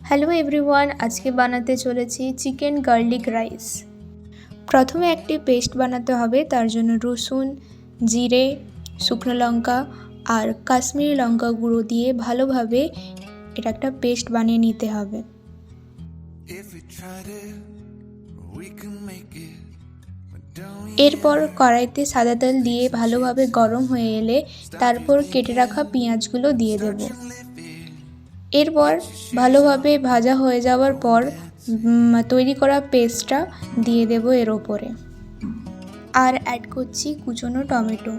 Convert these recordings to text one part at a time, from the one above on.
Hello everyone, আজকে বানাতে চলেছি চিকেন গার্লিক রাইস। প্রথমে একটি পেস্ট বানাতে হবে। তার জন্য রসুন, জিরে, শুকনো লঙ্কা আর কাশ্মীরি লঙ্কা গুঁড়ো দিয়ে ভালোভাবে এটা একটা পেস্ট বানিয়ে নিতে হবে। এরপর কড়াইতে সাদা তেল দিয়ে ভালোভাবে গরম হয়ে এলে তারপর কেটে রাখা পেঁয়াজগুলো দিয়ে দেব। এরপর ভালোভাবে ভাজা হয়ে যাওয়ার পর তৈরি করা পেস্টটা দিয়ে দেব এর ওপরে, আর অ্যাড করছি কুচনো টমেটো।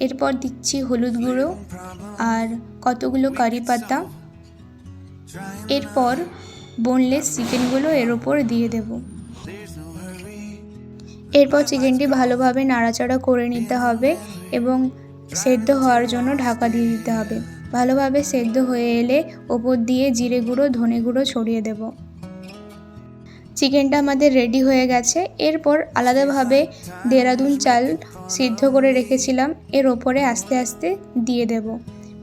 এরপর দিচ্ছি হলুদ গুঁড়ো আর কতগুলো কারি পাতা। এরপর বোনলেস চিকেনগুলো এর ওপর দিয়ে দেব। এরপর চিকেনটি ভালোভাবে নাড়াচাড়া করে নিতে হবে এবং সেদ্ধ হওয়ার জন্য ঢাকা দিয়ে দিতে হবে। ভালোভাবে সেদ্ধ হয়ে এলে ওপর দিয়ে জিরে গুঁড়ো, ধনে গুঁড়ো ছড়িয়ে দেব। চিকেনটা আমাদের রেডি হয়ে গেছে। এরপর আলাদাভাবে দেরাদুন চাল সিদ্ধ করে রেখেছিলাম এর ওপরে আস্তে আস্তে দিয়ে দেব।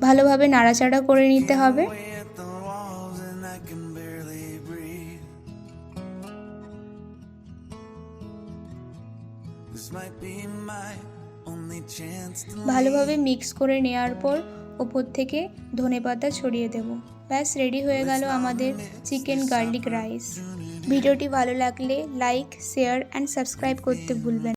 ভালোভাবে নাড়াচাড়া করে নিতে হবে। ভালোভাবে মিক্স করে নেওয়ার পর ওপর থেকে ধনেপাতা ছড়িয়ে দেব। ব্যাস রেডি হয়ে গেল আমাদের চিকেন গার্লিক রাইস। ভিডিওটি ভালো লাগলে লাইক, শেয়ার অ্যান্ড সাবস্ক্রাইব করতে ভুলবেন।